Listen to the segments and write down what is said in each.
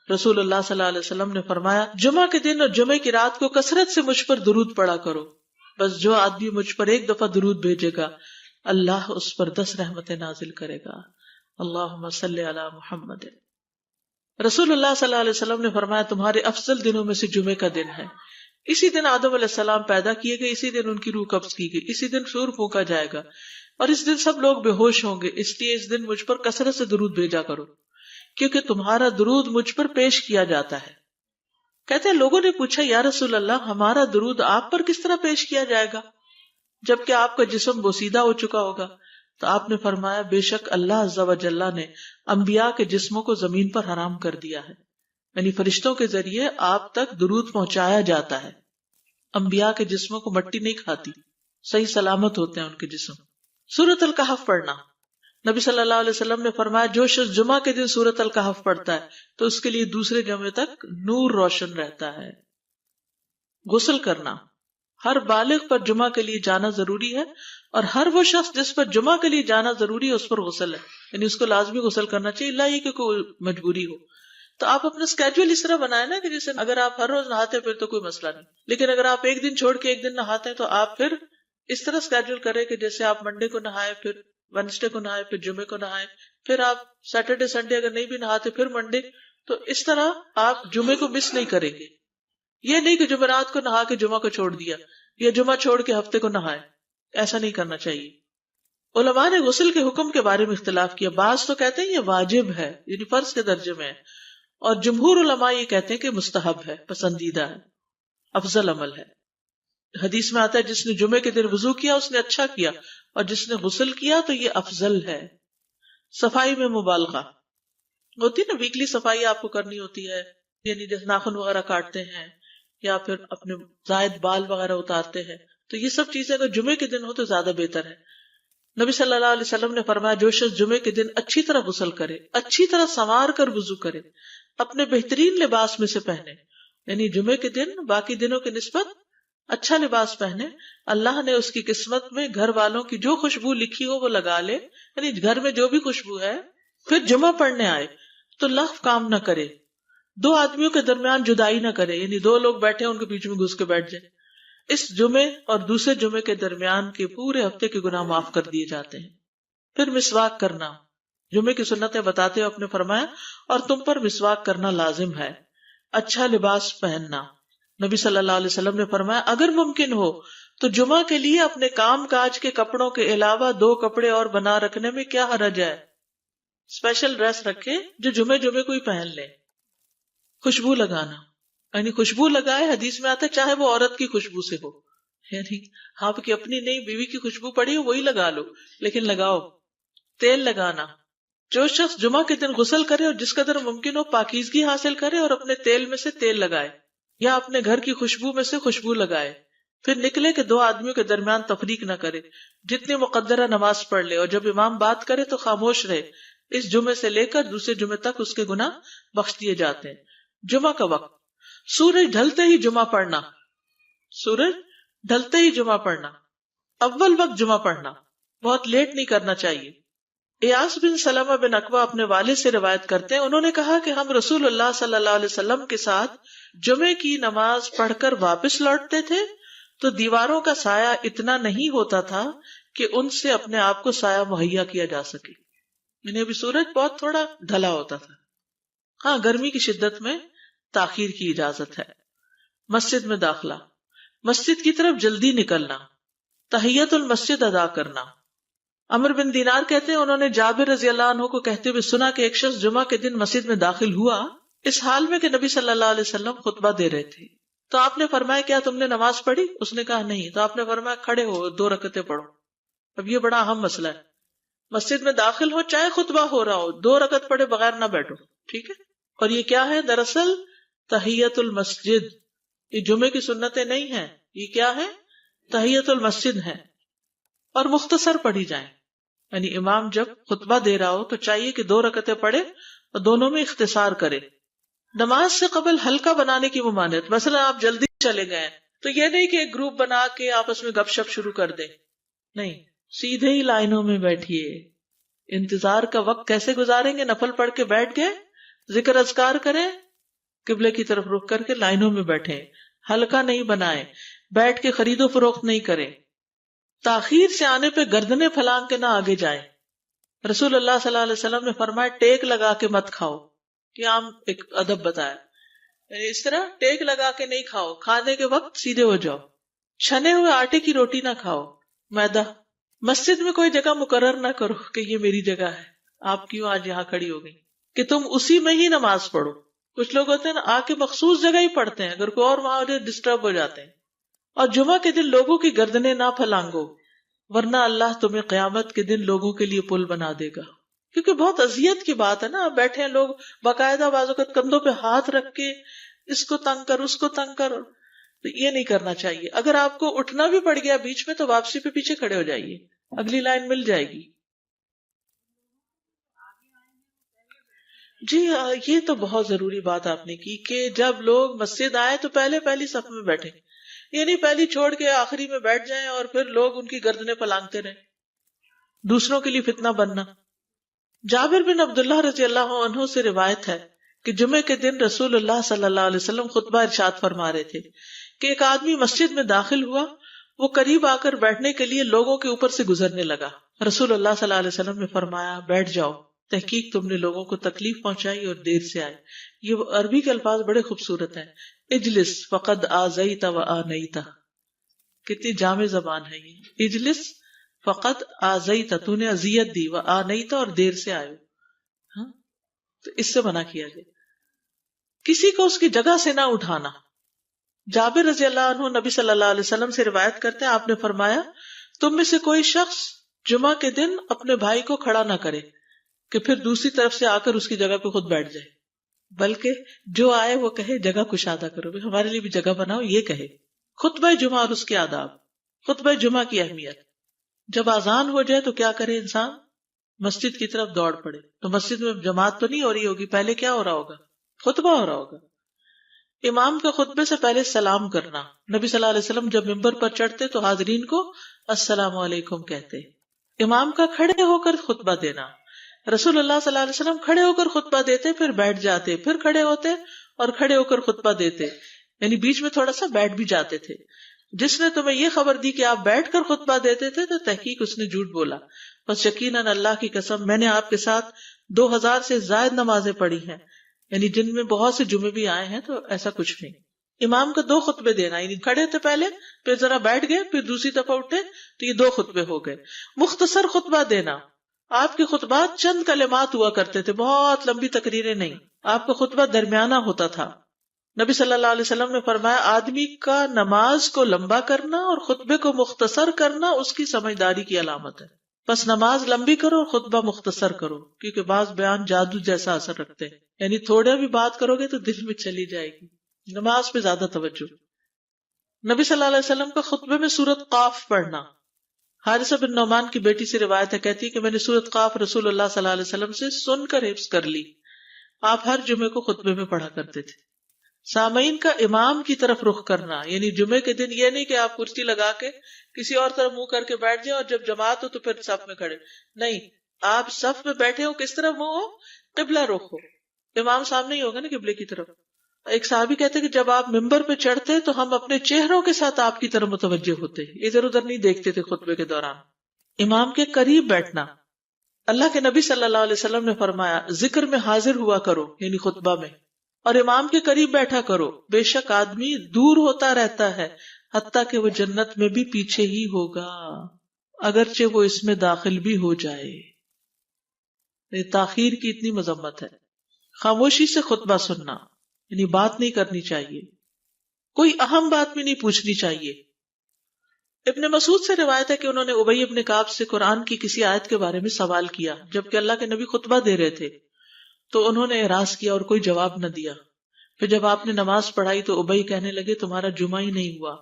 رسول اللہ صلی اللہ علیہ وسلم نے فرمایا جمعہ کے دن اور جمعے کی رات کو کثرت سے مجھ پر درود پڑا کرو، بس جو آدمی مجھ پر ایک دفعہ درود بھیجے گا اللہ اس پر 10 رحمتیں نازل کرے گا۔ اللہم صلی علی محمد۔ رسول اللہ صلی اللہ علیہ وسلم نے فرمایا تمہارے افضل دنوں میں سے جمعے کا دن ہے، اسی دن آدم علیہ السلام پیدا کیے گئے، اسی دن ان کی روح قبض کی گئی، اسی دن سور پھونکا جائے گا، اور اس دن سب لوگ بے ہوش ہوں گے، اس لیے اس دن مجھ پر کثرت سے درود بھیجا کرو کیونکہ تمہارا درود مجھ پر پیش کیا جاتا ہے۔ کہتے ہیں لوگوں نے پوچھا یا رسول اللہ ہمارا درود آپ پر کس طرح پیش کیا جائے گا جبکہ آپ کا جسم بوسیدہ ہو چکا ہوگا؟ تو آپ نے فرمایا بے شک اللہ عز و جل نے انبیاء کے جسموں کو زمین پر حرام کر دیا ہے، یعنی فرشتوں کے ذریعے آپ تک درود پہنچایا جاتا ہے۔ انبیاء کے جسموں کو مٹی نہیں کھاتی، صحیح سلامت ہوتے ہیں ان کے جسم۔ سورۃ الکہف پڑھنا، نبی صلی اللہ علیہ وسلم نے فرمایا جو شخص جمعہ کے دن سورۃ الکہف پڑھتا ہے تو اس کے لیے دوسرے جمعے تک نور روشن رہتا ہے۔ غسل کرنا، ہر بالغ پر جمعہ کے لیے جانا ضروری ہے، اور ہر وہ شخص جس پر جمعہ کے لیے جانا ضروری ہے اس پر غسل ہے، یعنی اس کو لازمی غسل کرنا چاہیے، اللہ یہ کہ کوئی مجبوری ہو۔ تو آپ اپنا اسکیجول اس طرح بنائیں نا کہ جیسے اگر آپ ہر روز نہاتے ہیں پھر تو کوئی مسئلہ نہیں، لیکن اگر آپ ایک دن چھوڑ کے ایک دن نہاتے ہیں تو آپ پھر اس طرح اسکیجول کریں کہ جیسے آپ منڈے کو نہائے، پھر وینسڈے کو نہائے، پھر جمعے کو نہائے، پھر آپ سیٹرڈے سنڈے اگر نہیں بھی نہاتے پھر منڈے، تو اس طرح آپ جمعے کو مس نہیں کریں گے۔ یہ نہیں کہ جمعرات کو نہا کے جمعہ کو چھوڑ دیا یا جمعہ چھوڑ کے ہفتے کو نہائے، ایسا نہیں کرنا چاہیے۔ علماء نے غسل کے حکم کے بارے میں اختلاف کیا، بعض تو کہتے ہیں یہ واجب ہے یعنی فرض کے درجے میں ہے، اور جمہور علماء یہ کہتے ہیں کہ مستحب ہے، پسندیدہ ہے، افضل عمل ہے۔ حدیث میں آتا ہے جس نے جمعے کے دن وضو کیا اس نے اچھا کیا، اور جس نے غسل کیا تو یہ افضل ہے۔ صفائی میں مبالغہ ہوتی ہے نا، ویکلی صفائی آپ کو کرنی ہوتی ہے، یعنی جیسے ناخن وغیرہ کاٹتے ہیں یا پھر اپنے زائد بال وغیرہ اتارتے ہیں، تو یہ سب چیزیں اگر جمعے کے دن ہو تو زیادہ بہتر ہے۔ نبی صلی اللہ علیہ وسلم نے فرمایا جو شخص جمعے کے دن اچھی طرح غسل کرے، اچھی طرح سنوار کر وضو کرے، اپنے بہترین لباس میں سے پہنے، یعنی جمعے کے دن باقی دنوں کی نسبت اچھا لباس پہنے، اللہ نے اس کی قسمت میں گھر والوں کی جو خوشبو لکھی ہو وہ لگا لے، یعنی گھر میں جو بھی خوشبو ہے، پھر جمعہ پڑھنے آئے تو لغو کام نہ کرے، 2 آدمیوں کے درمیان جدائی نہ کرے، یعنی 2 لوگ بیٹھے ہیں ان کے بیچ میں گھس کے بیٹھ جائے۔ اس جمعے اور دوسرے جمعے کے درمیان کے پورے ہفتے کے گناہ معاف کر دیے جاتے ہیں۔ پھر مسواک کرنا، جمعے کی سنتیں بتاتے ہوئے آپ نے فرمایا اور تم پر مسواک کرنا لازم ہے۔ اچھا لباس پہننا، نبی صلی اللہ علیہ وسلم نے فرمایا اگر ممکن ہو تو جمعہ کے لیے اپنے کام کاج کے کپڑوں کے علاوہ 2 کپڑے اور بنا رکھنے میں کیا حرج ہے، اسپیشل ڈریس رکھے جو جمعے کو ہی پہن لے۔ خوشبو لگانا، یعنی خوشبو لگائے، حدیث میں آتا ہے چاہے وہ عورت کی خوشبو سے ہو، یعنی آپ کی اپنی نہیں، بیوی کی خوشبو پڑی ہو وہی لگا لو، لیکن لگاؤ۔ تیل لگانا، جو شخص جمعہ کے دن غسل کرے اور جس قدر ممکن ہو پاکیزگی حاصل کرے اور اپنے تیل میں سے تیل لگائے یا اپنے گھر کی خوشبو میں سے خوشبو لگائے، پھر نکلے کہ 2 آدمیوں کے درمیان تفریق نہ کرے، جتنی مقدرہ نماز پڑھ لے، اور جب امام بات کرے تو خاموش رہے، اس جمعے سے لے کر دوسرے جمعے تک اس کے گناہ بخش دیے جاتے ہیں۔ جمعہ کا وقت، سورج ڈھلتے ہی جمعہ پڑھنا، سورج ڈھلتے ہی جمعہ پڑھنا، اول وقت جمعہ پڑھنا، بہت لیٹ نہیں کرنا چاہیے۔ ایاس بن سلمہ بن عقبہ اپنے والد سے روایت کرتے ہیں، انہوں نے کہا کہ ہم رسول اللہ صلی اللہ علیہ وسلم کے ساتھ جمعے کی نماز پڑھ کر واپس لوٹتے تھے تو دیواروں کا سایہ اتنا نہیں ہوتا تھا کہ ان سے اپنے آپ کو سایہ مہیا کیا جا سکے، یعنی ابھی سورج بہت تھوڑا ڈھلا ہوتا تھا۔ ہاں، گرمی کی شدت میں تاخیر کی اجازت ہے۔ مسجد میں داخلہ، مسجد کی طرف جلدی نکلنا، تحیت المسجد ادا کرنا۔ عمرو بن دینار کہتے ہیں انہوں نے جابر رضی اللہ عنہ کو کہتے ہوئے سنا کہ ایک شخص جمعہ کے دن مسجد میں داخل ہوا اس حال میں کہ نبی صلی اللہ علیہ وسلم خطبہ دے رہے تھے، تو آپ نے فرمایا کیا تم نے نماز پڑھی؟ اس نے کہا نہیں، تو آپ نے فرمایا کھڑے ہو 2 رکعتیں پڑھو۔ اب یہ بڑا اہم مسئلہ ہے، مسجد میں داخل ہو چاہے خطبہ ہو رہا ہو 2 رکعت پڑھے بغیر نہ بیٹھو، ٹھیک ہے؟ اور یہ کیا ہے؟ دراصل تحیت المسجد، یہ جمعے کی سنتیں نہیں ہیں، یہ کیا ہے؟ تحیت المسجد ہے، اور مختصر پڑھی جائیں، یعنی امام جب خطبہ دے رہا ہو تو چاہیے کہ 2 رکعتیں پڑھے اور دونوں میں اختصار کرے۔ نماز سے قبل ہلکا بنانے کی ممانعت، مثلا آپ جلدی چلے گئے تو یہ نہیں کہ ایک گروپ بنا کے آپس میں گپ شپ شروع کر دیں، نہیں، سیدھے ہی لائنوں میں بیٹھیے۔ انتظار کا وقت کیسے گزاریں گے؟ نفل پڑھ کے بیٹھ گئے، ذکر اذکار کریں، قبلے کی طرف رخ کر کے لائنوں میں بیٹھیں، حلقہ نہیں بنائیں، بیٹھ کے خرید و فروخت نہیں کریں، تاخیر سے آنے پہ گردنیں پھلانگ کے نہ آگے جائیں۔ رسول اللہ صلی اللہ علیہ وسلم نے فرمایا ٹیک لگا کے مت کھاؤ، یہ عام ایک ادب بتایا، یعنی اس طرح ٹیک لگا کے نہیں کھاؤ، کھانے کے وقت سیدھے ہو جاؤ۔ چھنے ہوئے آٹے کی روٹی نہ کھاؤ، میدا۔ مسجد میں کوئی جگہ مقرر نہ کرو کہ یہ میری جگہ ہے، آپ کیوں آج یہاں کھڑی ہو گئی، کہ تم اسی میں ہی نماز پڑھو۔ کچھ لوگ ہوتے ہیں نا آ کے مخصوص جگہ ہی پڑھتے ہیں، اگر کوئی اور وہاں ڈسٹرب ہو جاتے ہیں۔ اور جمعہ کے دن لوگوں کی گردنیں نہ پھلانگو، ورنہ اللہ تمہیں قیامت کے دن لوگوں کے لیے پل بنا دے گا۔ کیونکہ بہت اذیت کی بات ہے نا، آپ بیٹھے ہیں لوگ باقاعدہ بازو کا کندھوں پہ ہاتھ رکھ کے اس کو تنگ کر اس کو تنگ کر، تو یہ نہیں کرنا چاہیے۔ اگر آپ کو اٹھنا بھی پڑ گیا بیچ میں تو واپسی پہ پیچھے کھڑے ہو جائیے، اگلی لائن مل جائے گی۔ جی یہ تو بہت ضروری بات آپ نے کی کہ جب لوگ مسجد آئے تو پہلی صف میں بیٹھے، یہ نہیں پہلی چھوڑ کے آخری میں بیٹھ جائیں اور پھر لوگ ان کی گردنیں پلانگتے رہیں، دوسروں کے لیے فتنہ بننا۔ جابر بن عبداللہ رضی اللہ عنہ سے روایت ہے کہ جمعے کے دن رسول اللہ صلی اللہ علیہ وسلم خطبہ ارشاد فرما رہے تھے کہ ایک آدمی مسجد میں داخل ہوا، وہ قریب آ کر بیٹھنے کے لیے لوگوں کے اوپر سے گزرنے لگا۔ رسول اللہ صلی اللہ علیہ وسلم نے فرمایا بیٹھ جاؤ، تحقیق تم نے لوگوں کو تکلیف پہنچائی اور دیر سے آئے۔ یہ عربی کے الفاظ بڑے خوبصورت ہیں، اجلس فقد آذیت و آنیت، کتنی جامع زبان ہے یہ۔ اجلس فقط آذیت، تو نے اذیت دی، و آنیت، اور دیر سے آئے۔ ہاں تو اس سے منع کیا گیا۔ کسی کو اس کی جگہ سے نہ اٹھانا۔ جابر رضی اللہ عنہ نبی صلی اللہ علیہ وسلم سے روایت کرتے ہیں، آپ نے فرمایا تم میں سے کوئی شخص جمعہ کے دن اپنے بھائی کو کھڑا نہ کرے کہ پھر دوسری طرف سے آ کر اس کی جگہ پہ خود بیٹھ جائے، بلکہ جو آئے وہ کہے جگہ کشادہ کرو، ہمارے لیے بھی جگہ بناؤ، یہ کہے۔ خطبہ جمعہ اور اس کے آداب۔ خطبہ جمعہ کی اہمیت، جب اذان ہو جائے تو کیا کرے انسان؟ مسجد کی طرف دوڑ پڑے۔ تو مسجد میں جماعت تو نہیں ہو رہی ہوگی، پہلے کیا ہو رہا ہوگا؟ خطبہ ہو رہا ہوگا۔ امام کا خطبے سے پہلے سلام کرنا۔ نبی صلی اللہ علیہ وسلم جب ممبر پر چڑھتے تو حاضرین کو السلام علیکم کہتے۔ امام کا کھڑے ہو کر خطبہ دینا۔ رسول اللہ صلی اللہ علیہ وسلم کھڑے ہو کر خطبہ دیتے، پھر بیٹھ جاتے، پھر کھڑے ہوتے اور کھڑے ہو کر خطبہ دیتے، یعنی بیچ میں تھوڑا سا بیٹھ بھی جاتے تھے۔ جس نے تمہیں یہ خبر دی کہ آپ بیٹھ کر خطبہ دیتے تھے تو تحقیق اس نے جھوٹ بولا، بس یقیناً اللہ کی قسم میں نے آپ کے ساتھ 2000 سے زائد نمازیں پڑھی ہیں، یعنی جن میں بہت سے جمعے بھی آئے ہیں، تو ایسا کچھ نہیں۔ امام کا 2 خطبے دینا، یعنی کھڑے تھے پہلے، پھر ذرا بیٹھ گئے، پھر دوسری دفعہ اٹھے تو یہ 2 خطبے ہو گئے۔ مختصر خطبہ دینا۔ آپ کے خطبات چند کلمات ہوا کرتے تھے، بہت لمبی تقریریں نہیں، آپ کا خطبہ درمیانہ ہوتا تھا۔ نبی صلی اللہ علیہ وسلم نے فرمایا آدمی کا نماز کو لمبا کرنا اور خطبے کو مختصر کرنا اس کی سمجھداری کی علامت ہے۔ بس نماز لمبی کرو اور خطبہ مختصر کرو، کیونکہ بعض بیان جادو جیسا اثر رکھتے ہیں، یعنی تھوڑے بھی بات کرو گے تو دل میں چلی جائے گی۔ نماز پہ زیادہ توجہ۔ نبی صلی اللہ علیہ وسلم کا خطبے میں سورۃ قاف پڑھنا۔ حارثہ بن نعمان کی بیٹی سے روایت ہے، کہتی ہے کہ میں نے سورۃ قاف رسول اللہ صلی اللہ علیہ وسلم سے سن کر حفظ کر لی۔ آپ ہر جمعے کو خطبے میں پڑھا کرتے تھے۔ سامعین کا امام کی طرف رخ کرنا، یعنی جمعے کے دن یہ نہیں کہ آپ کرسی لگا کے کسی اور طرف منہ کر کے بیٹھ جائیں اور جب جماعت ہو تو پھر صف میں کھڑے، نہیں، آپ صف میں بیٹھے ہو، کس طرف منہ ہو؟ قبلہ رخ ہو، امام سامنے ہی ہوگا نا قبلے کی طرف۔ ایک صحابی کہتے کہ جب آپ ممبر پہ چڑھتے تو ہم اپنے چہروں کے ساتھ آپ کی طرف متوجہ ہوتے، ادھر ادھر نہیں دیکھتے تھے خطبے کے دوران۔ امام کے قریب بیٹھنا۔ اللہ کے نبی صلی اللہ علیہ وسلم نے فرمایا ذکر میں حاضر ہوا کرو، یعنی خطبہ میں، اور امام کے قریب بیٹھا کرو، بے شک آدمی دور ہوتا رہتا ہے حتیٰ کہ وہ جنت میں بھی پیچھے ہی ہوگا اگرچہ وہ اس میں داخل بھی ہو جائے۔ یہ تاخیر کی اتنی مذمت ہے۔ خاموشی سے خطبہ سننا، یعنی بات نہیں کرنی چاہیے، کوئی اہم بات بھی نہیں پوچھنی چاہیے۔ ابن مسعود سے روایت ہے کہ انہوں نے ابی ابن کعب سے قرآن کی کسی آیت کے بارے میں سوال کیا جبکہ اللہ کے نبی خطبہ دے رہے تھے، تو انہوں نے اعراض کیا اور کوئی جواب نہ دیا۔ پھر جب آپ نے نماز پڑھائی تو ابی کہنے لگے تمہارا جمعہ ہی نہیں ہوا۔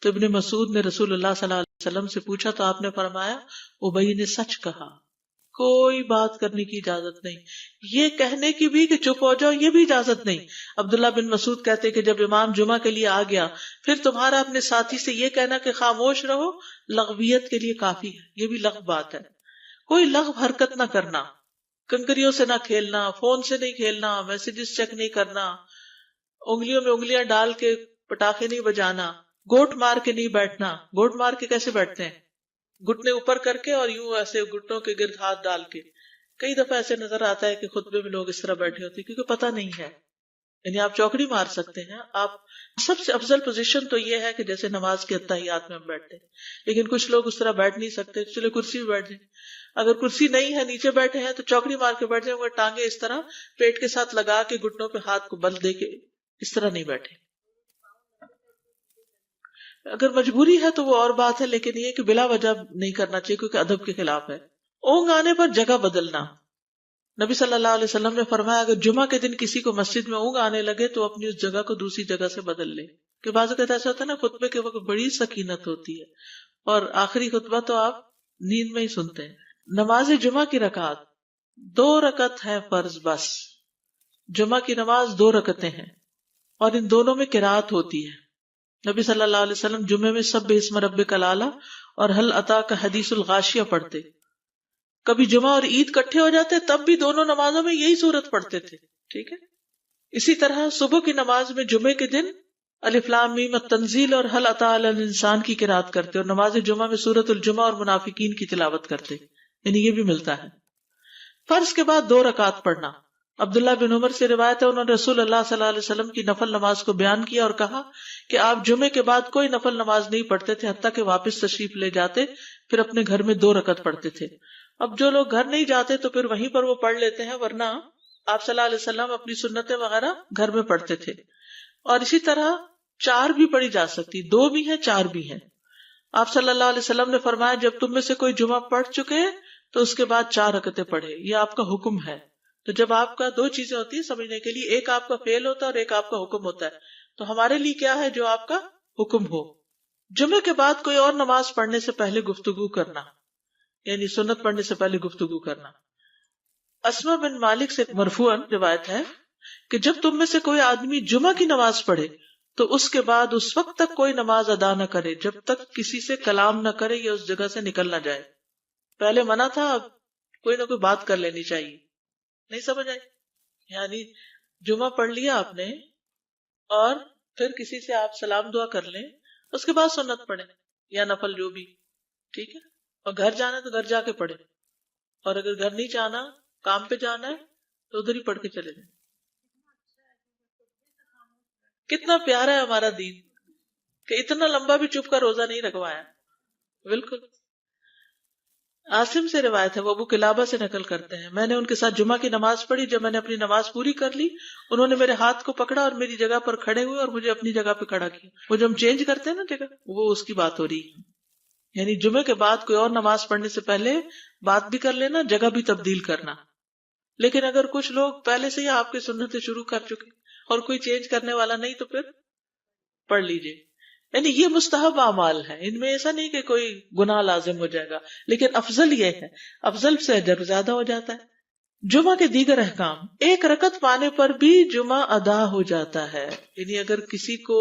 تو ابن مسعود نے رسول اللہ صلی اللہ علیہ وسلم سے پوچھا تو آپ نے فرمایا ابی نے سچ کہا، کوئی بات کرنے کی اجازت نہیں، یہ کہنے کی بھی کہ چپ ہو جاؤ یہ بھی اجازت نہیں۔ عبداللہ بن مسعود کہتے کہ جب امام جمعہ کے لیے آ گیا پھر تمہارا اپنے ساتھی سے یہ کہنا کہ خاموش رہو لغویت کے لیے کافی ہے، یہ بھی لغو بات ہے۔ کوئی لغو حرکت نہ کرنا، کنکریوں سے نہ کھیلنا، فون سے نہیں کھیلنا، میسجز چیک نہیں کرنا، انگلیوں میں انگلیاں ڈال کے پٹاخے نہیں بجانا، گوٹ مار کے نہیں بیٹھنا. گوٹ مار کے کیسے بیٹھتے ہیں؟ گھٹنے اوپر کر کے اور یوں ایسے گھٹنوں کے گرد ہاتھ ڈال کے. کئی دفعہ ایسے نظر آتا ہے کہ خطبے میں لوگ اس طرح بیٹھے ہوتے ہیں کیونکہ پتہ نہیں ہے. یعنی آپ چوکڑی مار سکتے ہیں. آپ سب سے افضل پوزیشن تو یہ ہے کہ جیسے نماز کے اتحیات میں ہم بیٹھتے ہیں، لیکن کچھ لوگ اس طرح بیٹھ نہیں سکتے، چلے کرسی میں بیٹھ جائیں. اگر کرسی نہیں ہے، نیچے بیٹھے ہیں، تو چوکڑی مار کے بیٹھ جائیں، مگر ٹانگیں اس طرح پیٹ کے ساتھ لگا کے گھٹنوں پہ ہاتھ کو بل دے کے اس طرح نہیں بیٹھے. اگر مجبوری ہے تو وہ اور بات ہے، لیکن یہ کہ بلا وجہ نہیں کرنا چاہیے کیونکہ ادب کے خلاف ہے. اونگ آنے پر جگہ بدلنا. نبی صلی اللہ علیہ وسلم نے فرمایا اگر جمعہ کے دن کسی کو مسجد میں اونگ آنے لگے تو اپنی اس جگہ کو دوسری جگہ سے بدل لے. کہ بعض اوقات ایسا ہوتا ہے نا، خطبے کے وقت بڑی سکینت ہوتی ہے اور آخری خطبہ تو آپ نیند میں ہی سنتے ہیں. نماز جمعہ کی رکعت 2 رکعت ہے فرض بس. جمعہ کی نماز 2 رکعتیں ہیں اور ان دونوں میں قرات ہوتی ہے. نبی صلی اللہ علیہ وسلم جمعے میں سبح اسم ربک الاعلی اور هل اتاک حدیث الغاشیہ پڑھتے. کبھی جمعہ اور عید کٹھے ہو جاتے تب بھی دونوں نمازوں میں یہی سورت پڑھتے تھے. ٹھیک ہے. اسی طرح صبح کی نماز میں جمعے کے دن الف لام میم التنزیل اور هل اتی علی الانسان کی قرات کرتے اور نماز جمعہ میں سورۃ الجمعہ اور منافقین کی تلاوت کرتے. یعنی یہ بھی ملتا ہے. فرض کے بعد 2 رکعت پڑھنا. عبداللہ بن عمر سے روایت ہے انہوں نے رسول اللہ صلی اللہ علیہ وسلم کی نفل نماز کو بیان کیا اور کہا کہ آپ جمعے کے بعد کوئی نفل نماز نہیں پڑھتے تھے حتیٰ کہ واپس تشریف لے جاتے پھر اپنے گھر میں 2 رکعت پڑھتے تھے. اب جو لوگ گھر نہیں جاتے تو پھر وہیں پر وہ پڑھ لیتے ہیں، ورنہ آپ صلی اللہ علیہ وسلم اپنی سنتیں وغیرہ گھر میں پڑھتے تھے. اور اسی طرح 4 بھی پڑھی جا سکتی، 2 بھی ہیں 4 بھی ہیں. آپ صلی اللہ علیہ وسلم نے فرمایا جب تم میں سے کوئی جمعہ پڑھ چکے تو اس کے بعد 4 رکعتیں پڑھے. یہ آپ کا حکم ہے. تو جب آپ کا 2 چیزیں ہوتی ہیں سمجھنے کے لیے، ایک آپ کا فعل ہوتا ہے اور ایک آپ کا حکم ہوتا ہے. تو ہمارے لیے کیا ہے جو آپ کا حکم ہو. جمعے کے بعد کوئی اور نماز پڑھنے سے پہلے گفتگو کرنا، یعنی سنت پڑھنے سے پہلے گفتگو کرنا. اسما بن مالک سے مرفوعاً روایت ہے کہ جب تم میں سے کوئی آدمی جمعہ کی نماز پڑھے تو اس کے بعد اس وقت تک کوئی نماز ادا نہ کرے جب تک کسی سے کلام نہ کرے یا اس جگہ سے نکل نہ جائے. پہلے منع تھا، اب کوئی نہ کوئی بات کر لینی چاہیے. نہیں سمجھ آئی؟ یعنی جمعہ پڑھ لیا آپ نے اور پھر کسی سے آپ سلام دعا کر لیں، اس کے بعد سنت پڑھیں یا نفل جو بھی. ٹھیک ہے. اور گھر جانا ہے تو گھر جا کے پڑھیں، اور اگر گھر نہیں جانا، کام پہ جانا ہے تو ادھر ہی پڑھ کے چلے جائیں. کتنا پیارا ہے ہمارا دین کہ اتنا لمبا بھی چپ کا روزہ نہیں رکھوایا. بالکل. عاصم سے روایت ہے، وہ ابو قلابہ سے نقل کرتے ہیں میں نے ان کے ساتھ جمعہ کی نماز پڑھی. جب میں نے اپنی نماز پوری کر لی انہوں نے میرے ہاتھ کو پکڑا اور میری جگہ پر کھڑے ہوئے اور مجھے اپنی جگہ پہ کھڑا کیا. وہ جو ہم چینج کرتے ہیں نا جگہ، وہ اس کی بات ہو رہی ہے. یعنی جمعے کے بعد کوئی اور نماز پڑھنے سے پہلے بات بھی کر لینا، جگہ بھی تبدیل کرنا. لیکن اگر کچھ لوگ پہلے سے ہی آپ کی سنتیں شروع کر چکے اور کوئی چینج کرنے والا نہیں تو پھر پڑھ لیجئے. یعنی یہ مستحب اعمال ہے، ان میں ایسا نہیں کہ کوئی گناہ لازم ہو جائے گا، لیکن افضل یہ ہے، افضل سے اجر زیادہ ہو جاتا ہے. جمعہ کے دیگر احکام. 1 رکعت پانے پر بھی جمعہ ادا ہو جاتا ہے. یعنی اگر کسی کو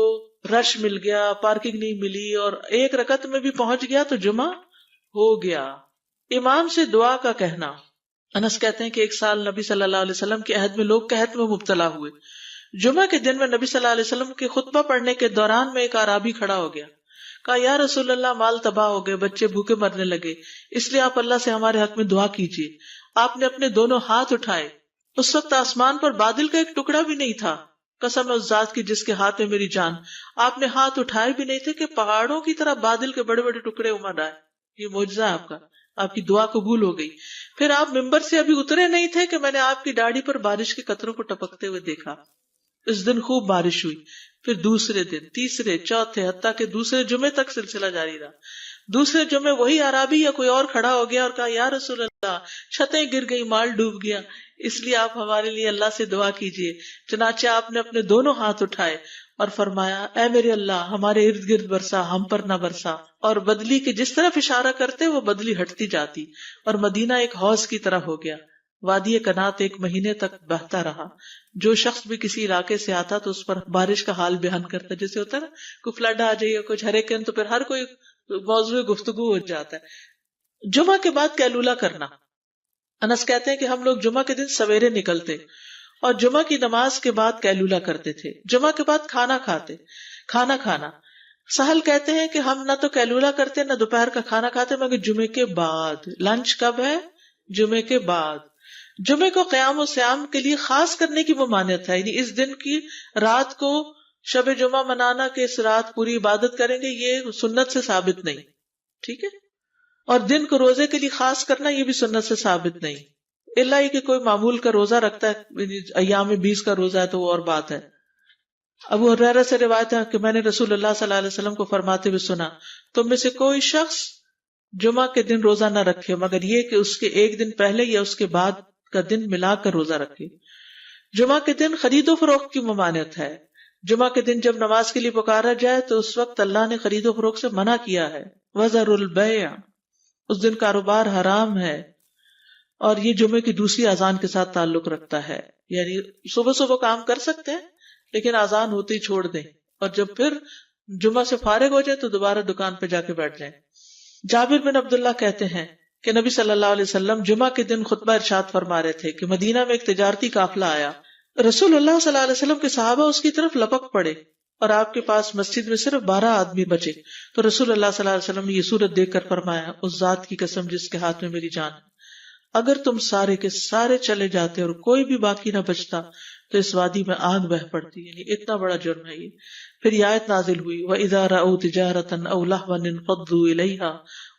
رش مل گیا، پارکنگ نہیں ملی اور 1 رکعت میں بھی پہنچ گیا تو جمعہ ہو گیا. امام سے دعا کا کہنا. انس کہتے ہیں کہ ایک سال نبی صلی اللہ علیہ وسلم کے عہد میں لوگ قحط میں مبتلا ہوئے. جمعہ کے دن میں نبی صلی اللہ علیہ وسلم کے خطبہ پڑھنے کے دوران میں ایک اعرابی کھڑا ہو گیا. کہا یا رسول اللہ، مال تباہ ہو گئے، بچے بھوکے مرنے لگے، اس لیے آپ اللہ سے ہمارے حق میں دعا کیجیے. آپ نے اپنے دونوں ہاتھ اٹھائے. اس وقت آسمان پر بادل کا ایک ٹکڑا بھی نہیں تھا، قسم اس ذات کی جس کے ہاتھ میں میری جان. آپ نے ہاتھ اٹھائے بھی نہیں تھے کہ پہاڑوں کی طرح بادل کے بڑے بڑے ٹکڑے امڑ آئے. یہ معجزہ ہے آپ کا، آپ کی دعا قبول ہو گئی. پھر آپ ممبر سے ابھی اترے نہیں تھے کہ میں نے آپ کی داڑھی پر بارش کے قطروں کو ٹپکتے ہوئے دیکھا. اس دن خوب بارش ہوئی. پھر دوسرے دن، تیسرے، چوتھے، حتیٰ کہ دوسرے جمعے تک سلسلہ جاری رہا. دوسرے جمعے وہی عرابی یا کوئی اور کھڑا ہو گیا اور کہا یا رسول اللہ، چھتیں گر گئی، مال ڈوب گیا، اس لیے آپ ہمارے لیے اللہ سے دعا کیجیے. چنانچہ آپ نے اپنے دونوں ہاتھ اٹھائے اور فرمایا اے میرے اللہ، ہمارے ارد گرد برسا، ہم پر نہ برسا. اور بدلی کے جس طرف اشارہ کرتے وہ بدلی ہٹتی جاتی اور مدینہ ایک حوض کی طرح ہو گیا. وادی کنات 1 مہینے تک بہتا رہا. جو شخص بھی کسی علاقے سے آتا تو اس پر بارش کا حال بیان کرتا، جیسے ہوتا ہے نا کوئی فلڈ آ جائے، کچھ ہریکن، تو پھر ہر کوئی موضوع گفتگو ہو جاتا ہے. جمعہ کے بعد قیلولہ کرنا. انس کہتے ہیں کہ ہم لوگ جمعہ کے دن سویرے نکلتے اور جمعہ کی نماز کے بعد قیلولہ کرتے تھے. جمعہ کے بعد کھانا کھانا. سہل کہتے ہیں کہ ہم نہ تو قیلولہ کرتے نہ دوپہر کا کھانا کھاتے مگر جمعے کے بعد. لنچ کب ہے؟ جمعے کے بعد. جمعے کو قیام و سیام کے لیے خاص کرنے کی ممانعت ہے، یعنی اس دن کی رات کو شب جمعہ منانا کہ اس رات پوری عبادت کریں گے، یہ سنت سے ثابت نہیں. ٹھیک ہے. اور دن کو روزے کے لیے خاص کرنا یہ بھی سنت سے ثابت نہیں، الا یہ کہ کوئی معمول کا روزہ رکھتا ہے، ایام 20 کا روزہ ہے تو وہ اور بات ہے. ابو ہریرہ سے روایت ہے کہ میں نے رسول اللہ صلی اللہ علیہ وسلم کو فرماتے ہوئے سنا، تم میں سے کوئی شخص جمعہ کے دن روزہ نہ رکھے مگر یہ کہ اس کے ایک دن پہلے یا اس کے بعد کا دن ملا کر روزہ رکھے. جمعہ کے دن خرید و فروخت کی ممانعت ہے. جمعہ کے دن جب نماز کے لیے پکارا جائے تو اس وقت اللہ نے خرید و فروخت سے منع کیا ہے. وَذَرُوا الْبَيْعَ، اس دن کاروبار حرام ہے. اور یہ جمعے کی دوسری اذان کے ساتھ تعلق رکھتا ہے، یعنی صبح صبح کام کر سکتے ہیں لیکن اذان ہوتے ہی چھوڑ دیں، اور جب پھر جمعہ سے فارغ ہو جائے تو دوبارہ دکان پہ جا کے بیٹھ جائیں. جابر بن عبداللہ کہتے ہیں کہ نبی صلی اللہ علیہ وسلم جمعہ کے دن خطبہ ارشاد فرما رہے تھے کہ مدینہ میں ایک تجارتی قافلہ آیا. رسول اللہ صلی اللہ علیہ وسلم کے صحابہ اس کی طرف لپک پڑے اور آپ کے پاس مسجد میں صرف 12 آدمی بچے. تو رسول اللہ صلی اللہ علیہ وسلم نے یہ صورت دیکھ کر فرمایا، اس ذات کی قسم جس کے ہاتھ میں میری جان ہے، اگر تم سارے کے سارے چلے جاتے اور کوئی بھی باقی نہ بچتا تو اس وادی میں آگ بہ پڑتی. یعنی اتنا بڑا جرم ہے یہ. پھر یہ آیت نازل ہوئی، وَإِذَا رَأَوْا تِجَارَةً أَوْ لَهْوًا انفضوا إِلَيْهَا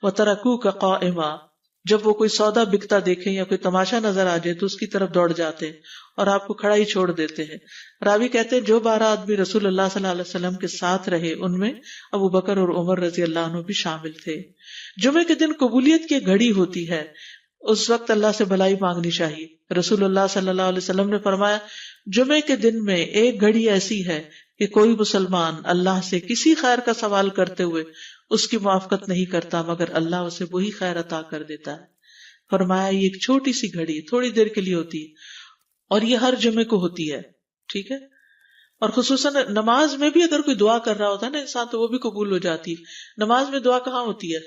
وَتَرَكُوكَ قَائِمًا، جب وہ کوئی سودا بکتا دیکھیں یا کوئی تماشا نظر آ جائے تو اس کی طرف دوڑ جاتے ہیں اور آپ کو کھڑا ہی چھوڑ دیتے ہیں. راوی کہتے ہیں جو 12 آدمی رسول اللہ صلی اللہ علیہ وسلم کے ساتھ رہے ان میں ابو بکر اور عمر رضی اللہ عنہ بھی شامل تھے. جمعے کے دن قبولیت کی گھڑی ہوتی ہے، اس وقت اللہ سے بھلائی مانگنی چاہیے. رسول اللہ صلی اللہ علیہ وسلم نے فرمایا، جمعے کے دن میں ایک گھڑی ایسی ہے کہ کوئی مسلمان اللہ سے کسی خیر کا سوال کرتے ہوئے اس کی موافقت نہیں کرتا مگر اللہ اسے وہی خیر عطا کر دیتا ہے. فرمایا یہ ایک چھوٹی سی گھڑی تھوڑی دیر کے لیے ہوتی ہے اور یہ ہر جمعے کو ہوتی ہے. ٹھیک ہے. اور خصوصاً نماز میں بھی اگر کوئی دعا کر رہا ہوتا ہے نا انسان تو وہ بھی قبول ہو جاتی ہے. نماز میں دعا کہاں ہوتی ہے؟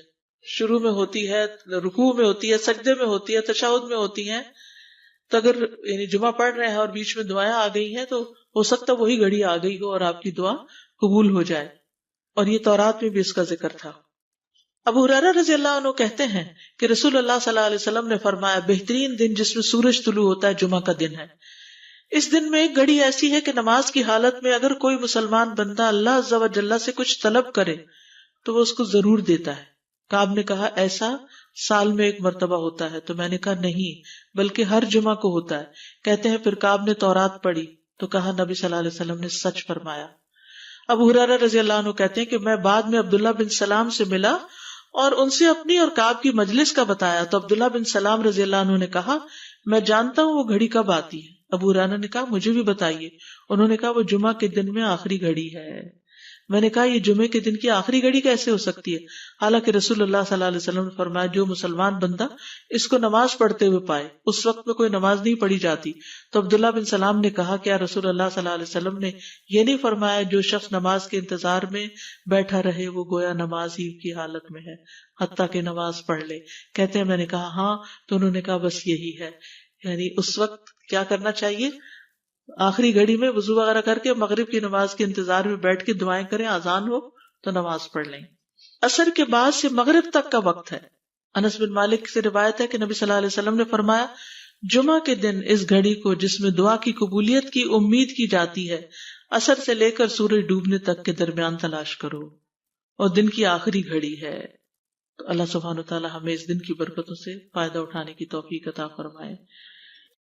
شروع میں ہوتی ہے، رکوع میں ہوتی ہے، سجدے میں ہوتی ہے، تشہد میں ہوتی ہیں. تو اگر یعنی جمعہ پڑھ رہے ہیں اور بیچ میں دعائیں آ گئی ہیں تو ہو سکتا وہی گھڑی آ گئی ہو اور آپ کی دعا قبول ہو جائے. اور یہ تورات میں بھی اس کا ذکر تھا. ابو ہریرہ رضی اللہ عنہ کہتے ہیں کہ رسول اللہ صلی اللہ علیہ وسلم نے فرمایا، بہترین دن جس میں سورج طلوع ہوتا ہے جمعہ کا دن ہے. اس دن میں ایک گھڑی ایسی ہے کہ نماز کی حالت میں اگر کوئی مسلمان بندہ اللہ عز و جل سے کچھ طلب کرے تو وہ اس کو ضرور دیتا ہے. کعب نے کہا ایسا سال میں ایک مرتبہ ہوتا ہے؟ تو میں نے کہا نہیں بلکہ ہر جمعہ کو ہوتا ہے. کہتے ہیں پھر کعب نے تورات پڑھی تو کہا نبی صلی اللہ علیہ وسلم نے سچ فرمایا. ابو ہریرہ رضی اللہ عنہ کہتے ہیں کہ میں بعد میں عبداللہ بن سلام سے ملا اور ان سے اپنی اور کعب کی مجلس کا بتایا تو عبداللہ بن سلام رضی اللہ عنہ نے کہا میں جانتا ہوں وہ گھڑی کب آتی ہے. ابو ہریرہ نے کہا مجھے بھی بتائیے. انہوں نے کہا وہ جمعہ کے دن میں آخری گھڑی ہے. میں نے کہا یہ جمعے کے دن کی آخری گھڑی کیسے ہو سکتی ہے، حالانکہ رسول اللہ صلی اللہ علیہ وسلم نے فرمایا جو مسلمان بندہ اس کو نماز پڑھتے ہوئے پائے. اس وقت میں کوئی نماز نہیں پڑھی جاتی. تو عبداللہ بن سلام نے کہا کیا رسول اللہ صلی اللہ علیہ وسلم نے یہ نہیں فرمایا جو شخص نماز کے انتظار میں بیٹھا رہے وہ گویا نماز ہی کی حالت میں ہے حتیٰ کہ نماز پڑھ لے. کہتے ہیں میں نے کہا ہاں. تو انہوں نے کہا بس یہی ہے. یعنی اس وقت کیا کرنا چاہیے، آخری گھڑی میں وضو وغیرہ کر کے مغرب کی نماز کے انتظار میں بیٹھ کے دعائیں کریں، اذان ہو تو نماز پڑھ لیں. عصر کے بعد سے مغرب تک کا وقت ہے. انس بن مالک سے روایت ہے کہ نبی صلی اللہ علیہ وسلم نے فرمایا جمعہ کے دن اس گھڑی کو جس میں دعا کی قبولیت کی امید کی جاتی ہے عصر سے لے کر سورج ڈوبنے تک کے درمیان تلاش کرو اور دن کی آخری گھڑی ہے. تو اللہ سبحانہ و تعالی ہمیں اس دن کی برکتوں سے فائدہ اٹھانے کی توفیق عطا فرمائے.